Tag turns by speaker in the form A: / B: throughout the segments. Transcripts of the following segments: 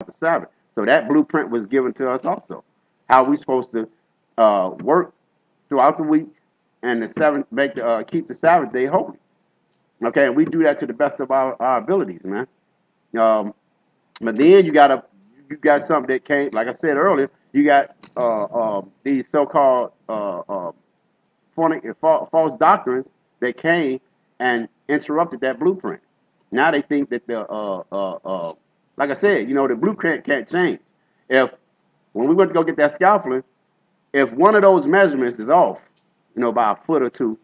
A: the Sabbath. So that blueprint was given to us also. How we supposed to work throughout the week and the seventh keep the Sabbath day holy. Okay, and we do that to the best of our abilities, man. Um, but then you got something that came, like I said earlier, you got these so-called false doctrines that came and interrupted that blueprint. Now they think that like I said, the blueprint can't change. If when we went to go get that scalpel, if one of those measurements is off, by a foot or two,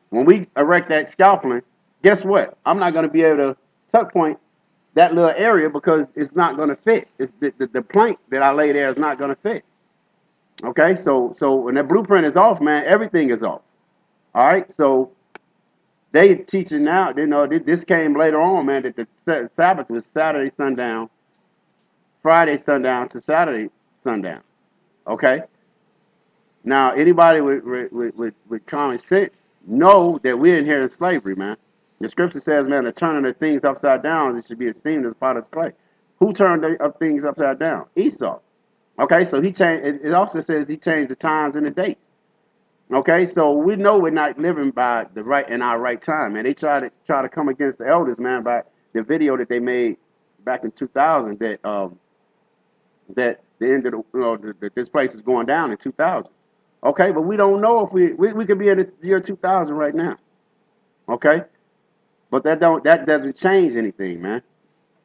A: when we erect that scalpel, guess what? I'm not going to be able to tuck point that little area because it's not going to fit. It's the plank that I lay there is not going to fit. Okay, so when that blueprint is off, man, everything is off. All right, so they teaching now. This came later on, man. That the Sabbath was Saturday sundown, Friday sundown to Saturday sundown. Okay, now anybody with common sense know that we're inheriting slavery, man. The scripture says, man, the turning of things upside down, it should be esteemed as potter's clay. Who turned things upside down? Esau. Okay, so he changed. It also says he changed the times and the dates. Okay, so we know we're not living by the right in our right time, man. They try to come against the elders, man, by the video that they made back in 2000 that the end of that this place is going down in 2000. Okay, but we don't know if we could be in the year 2000 right now. Okay, but that doesn't change anything, man.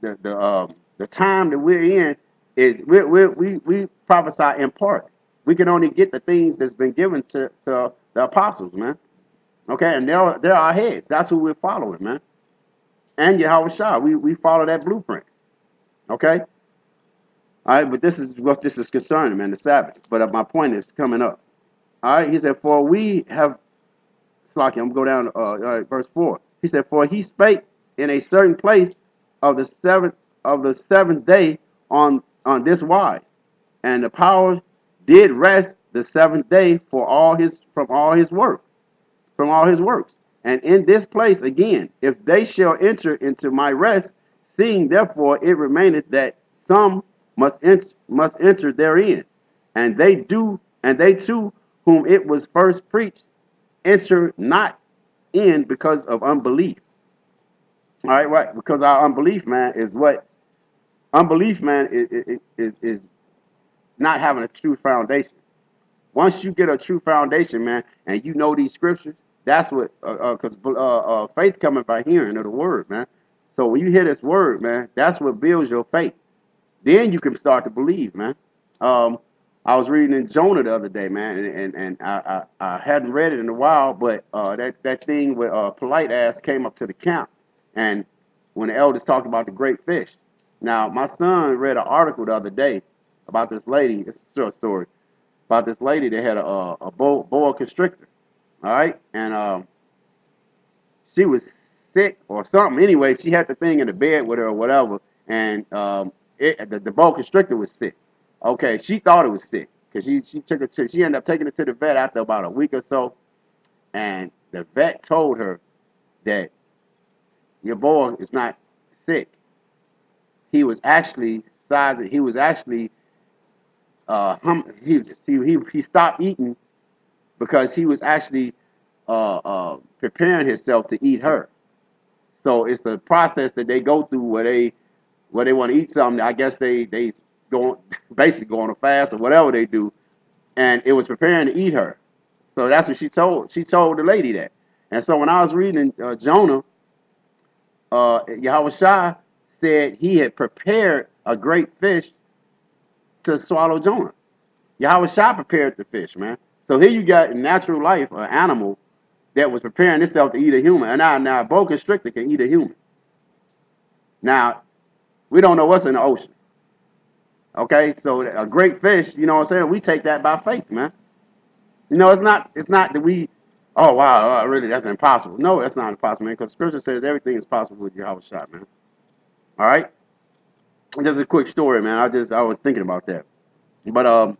A: The time that we're in is we prophesy in part. We can only get the things that's been given to the apostles, man. Okay, and they're our heads. That's who we're following, man. And Yahweh Shah, we follow that blueprint. Okay, all right. But this is what this is concerning, man. The Sabbath. But my point is coming up. All right. He said, "For we have." Slaki, I'm gonna go down. Verse 4. He said, "For he spake in a certain place of the seventh day on this wise, and the power did rest the seventh day for all his from all his work." From all his works. And in this place again, if they shall enter into my rest, seeing therefore it remaineth that some must enter therein, and they too whom it was first preached enter not in because of unbelief. All right, right, because our unbelief, man, is what unbelief, man, is not having a true foundation. Once you get a true foundation, man, and you know these scriptures, that's what, because faith coming by hearing of the word, man. So when you hear this word, man, that's what builds your faith. Then you can start to believe, man. Um, I was reading in Jonah the other day, man, and I hadn't read it in a while, but that thing where polite ass came up to the camp, and when the elders talked about the great fish. Now my son read an article the other day about this lady. It's a short story about this lady that had a boa constrictor. All right, and she was sick or something. Anyway, she had the thing in the bed with her or whatever, and the boa constrictor was sick. Okay, she thought it was sick because she ended up taking it to the vet after about a week or so, and the vet told her that your boy is not sick. He was actually sizing. He was actually he stopped eating because he was actually preparing himself to eat her. So it's a process that they go through where they want to eat something. I guess they go basically go on a fast or whatever they do, and it was preparing to eat her. So that's what she told. She told the lady that. And so when I was reading Jonah, Yahweh Shai said he had prepared a great fish to swallow Jonah. Yahweh Shai prepared the fish, man. So here you got in natural life an animal that was preparing itself to eat a human. And now a boa constrictor can eat a human. Now, we don't know what's in the ocean. Okay, so a great fish, you know what I'm saying? We take that by faith, man. It's not that we, oh wow, really that's impossible. No, that's not impossible, man, because scripture says everything is possible with Yahweh Shai, man. All right? Just a quick story, man. I was thinking about that. But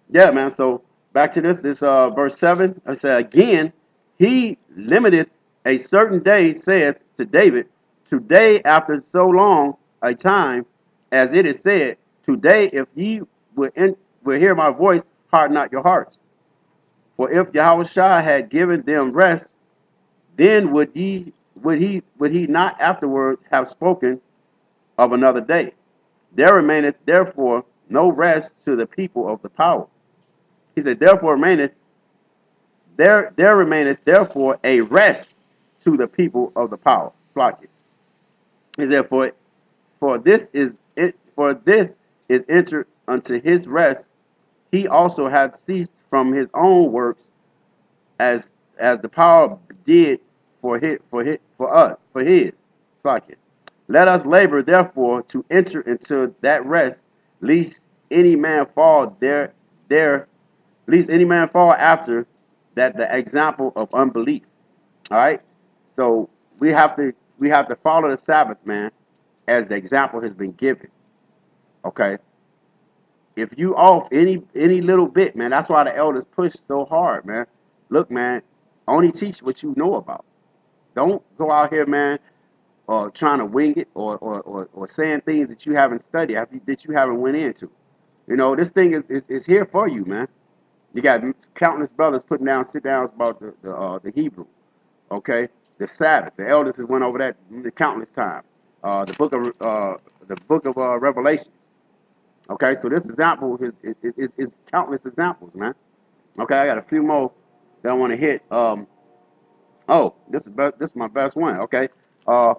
A: yeah, man, so back to this verse 7. I said again, he limiteth a certain day, saith to David, today after so long a time As it is said, today if ye will hear my voice, harden not your hearts. For if Yahushua had given them rest, then would he not afterward have spoken of another day? There remaineth therefore no rest to the people of the power. He said, there remaineth therefore a rest to the people of the power. Slack. He said, for this is entered unto his rest. He also hath ceased from his own works, as the power did for his. Slack. Let us labor therefore to enter into that rest, lest any man fall there, lest any man fall after that the example of unbelief. All right. So we have to follow the Sabbath, man, as the example has been given. Okay. If you off any little bit, man, that's why the elders push so hard, man. Look, man, only teach what you know about. Don't go out here, man, or trying to wing it, or saying things that you haven't studied, that you haven't went into. This thing is here for you, man. You got countless brothers putting down sit downs about the Hebrew, okay, the Sabbath. The elders has went over that countless times. The book of Revelation. Okay, so this example is countless examples, man. Okay, I got a few more that I want to hit. Oh, this is my best one. Okay, I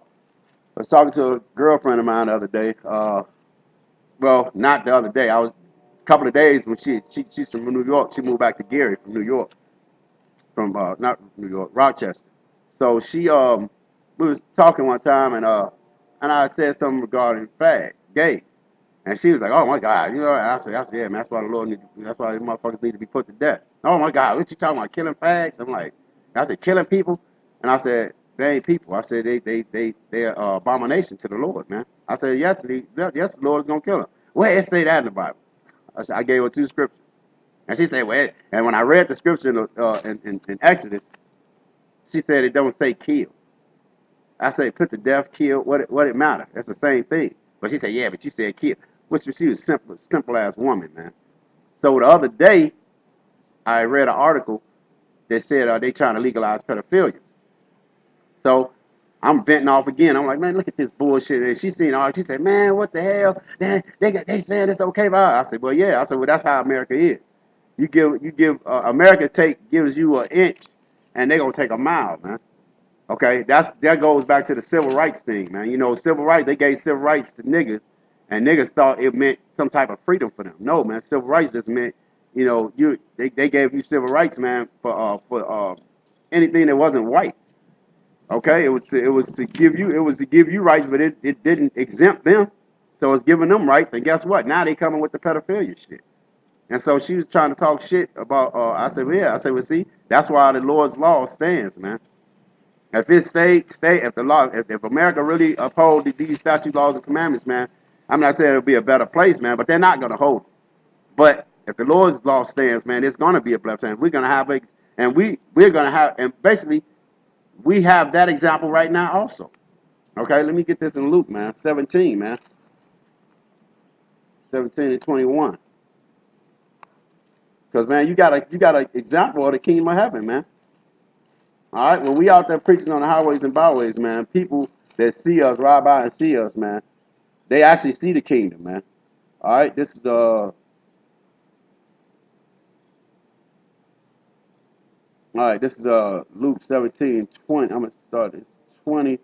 A: was talking to a girlfriend of mine the other day. Well, not the other day. I was a couple of days when she's from New York. She moved back to Gary from New York, from not New York, Rochester. So we was talking one time, and I said something regarding fags, gays, and she was like, "Oh my God," I said, "Yeah, man, that's why the Lord that's why these motherfuckers need to be put to death." Oh my God, what you talking about, killing fags? I'm like, I said, killing people, and I said, they ain't people. I said they're abomination to the Lord, man. I said, yes, the Lord is gonna kill them. Where it say that in the Bible? I gave her two scriptures. And she said, well, and when I read the scripture in Exodus, she said it don't say kill. I said, put to death, kill, what it matter? That's the same thing. But she said, yeah, but you said kill. Which she was simple ass woman, man. So the other day, I read an article that said they trying to legalize pedophilia. So I'm venting off again. I'm like, man, look at this bullshit. And she seen all. She said, man, what the hell? They saying it's okay, but I said, well, yeah. I said, well, that's how America is. You give America gives you an inch, and they gonna take a mile, man. Okay, that goes back to the civil rights thing, man. Civil rights, they gave civil rights to niggas, and niggas thought it meant some type of freedom for them. No, man, civil rights just meant, they gave you civil rights, man, for anything that wasn't white. Okay, it was to give you rights, but it didn't exempt them. So it's giving them rights, and guess what? Now they coming with the pedophilia shit. And so she was trying to talk shit about. I said, well, yeah. I said, well, see, that's why the Lord's law stands, man. If it if the law, if America really uphold these statute laws and commandments, man, I'm not saying it'll be a better place, man, but they're not gonna hold it. But if the Lord's law stands, man, it's gonna be a better place. We're gonna have, we're gonna have, and basically we have that example right now also. Okay, let me get this in Luke, man, 17, man, 17 and 21, because man, you got an example of the kingdom of heaven, man. All right, when we out there preaching on the highways and byways, man, people that see us, ride by and see us, man, they actually see the kingdom, man. All right, this is Luke 17:20. I'm gonna start this 20,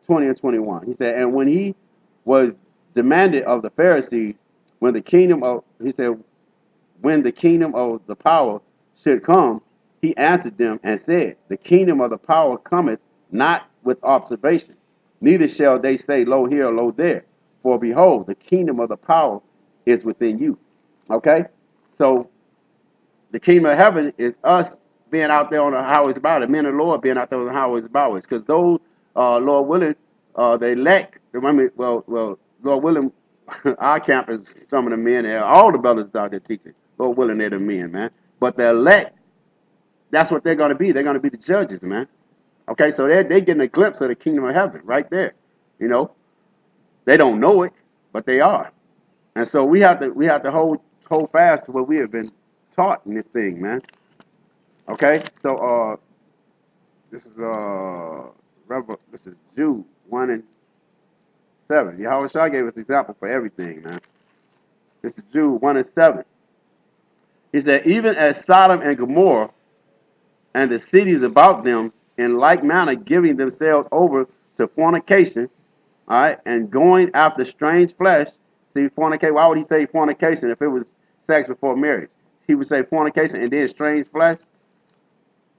A: 20 and 21. He said, and when he was demanded of the Pharisees, when the kingdom of he said, when the kingdom of the power should come, he answered them and said, the kingdom of the power cometh not with observation, neither shall they say, lo here, lo there. For behold, the kingdom of the power is within you. Okay? So the kingdom of heaven is us being out there on the highways and byways, men of the Lord being out there on the highways and byways. Because those, Lord willing, the elect, Lord willing, our camp is some of the men, and all the brothers out there teaching. Lord willing, they're the men, man. But the elect, that's what they're going to be. They're going to be the judges, man. Okay, so they're getting a glimpse of the kingdom of heaven right there. You know, they don't know it. but they are. And so we have to hold fast to what we have been taught in this thing, man. Okay, so this is this is Jude 1:7. Yahweh Shah gave us example for everything, man. This is Jude 1:7. He said, even as Sodom and Gomorrah and the cities about them, in like manner, giving themselves over to fornication, all right, and going after strange flesh. See, fornication. Why would he say fornication if it was sex before marriage? He would say fornication and then strange flesh.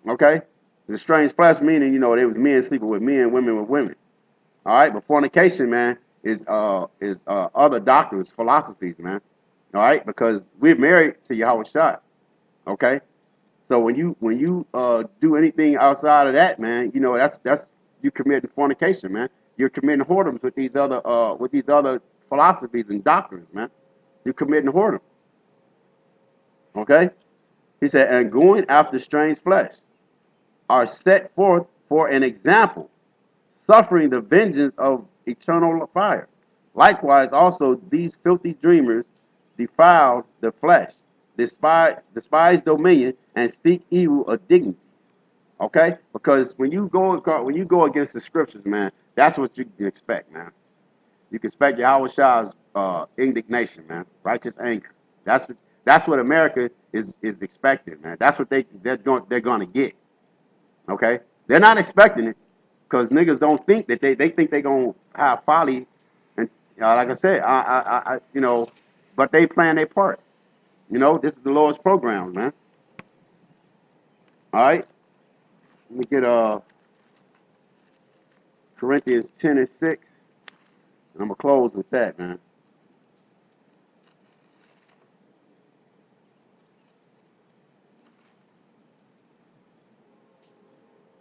A: Okay, the strange flesh meaning there was men sleeping with men, women with women. All right, but fornication, man, is other doctrines, philosophies, man. All right, because we're married to Yahweh Shai. Okay, so when you do anything outside of that, man, that's you committing fornication, man. You're committing whoredoms with these other philosophies and doctrines, man. You're committing whoredom. Okay, he said, and going after strange flesh are set forth for an example, suffering the vengeance of eternal fire. Likewise, also these filthy dreamers defile the flesh, despise dominion, and speak evil of dignity. Okay, because when you go against the scriptures, man, that's what you can expect, man. You can expect Yahweh Shah's indignation, man, righteous anger. That's what America is expecting, man. That's what they're going to get. Okay, they're not expecting it because niggas don't think that they think they're gonna have folly, and like I said, but they playing their part. This is the Lord's program, man. All right, let me get Corinthians 10:6. I'm gonna close with that, man.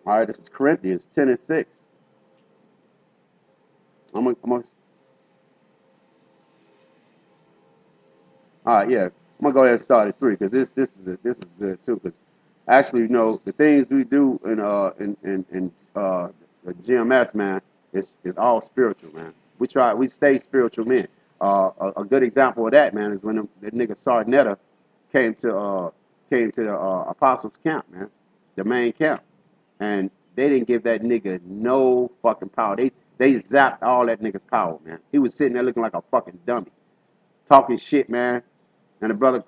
A: All right, this is Corinthians 10:6. I'm gonna all right, yeah. I'm gonna go ahead and start at 3 because this is good too. Because actually, the things we do in the GMS, man, is all spiritual, man. We stay spiritual men. A good example of that, man, is when the nigga Sardinetta came to uh came to the Apostles camp, man, the main camp, and they didn't give that nigga no fucking power. They zapped all that nigga's power, man. He was sitting there looking like a fucking dummy, talking shit, man. And the brother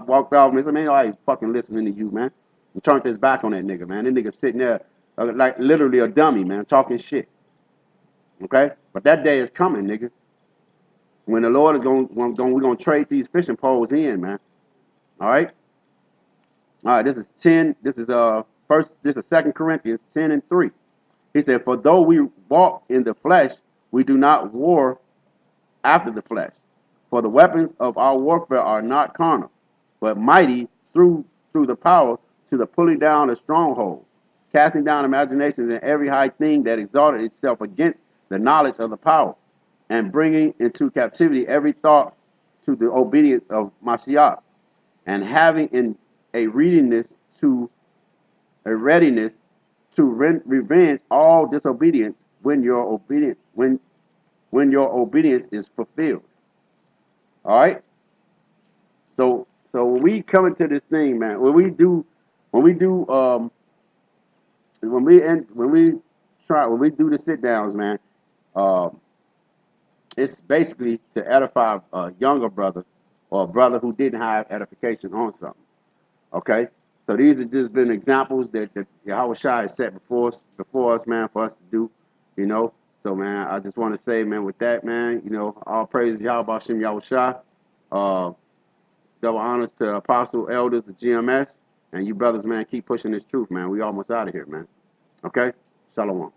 A: walked off and he said, man, I ain't fucking listening to you, man. And turned his back on that nigga, man. That nigga sitting there like literally a dummy, man, talking shit. Okay? But that day is coming, nigga. When the Lord is we're gonna trade these fishing poles in, man. All right? All right, this is 10. This is 2 Corinthians 10:3. He said, for though we walk in the flesh, we do not war after the flesh. For the weapons of our warfare are not carnal, but mighty through the power to the pulling down of strongholds, casting down imaginations and every high thing that exalted itself against the knowledge of the power, and bringing into captivity every thought to the obedience of Mashiach, and having in a readiness to a readiness to revenge all disobedience when your obedience is fulfilled. All right. So when we come into this thing, man, when we do when we when we do the sit downs, man, um, it's basically to edify a younger brother or a brother who didn't have edification on something. Okay, so these have just been examples that Yahweh Shai has set before us, man, for us to do. You know, so man, I just want to say, man, with that, man, all praise Yahweh Shem Yahweh Shai. Uh, Double honors to apostle elders of GMS. And you brothers, man, keep pushing this truth, man. We almost out of here, man. Okay? Shalom.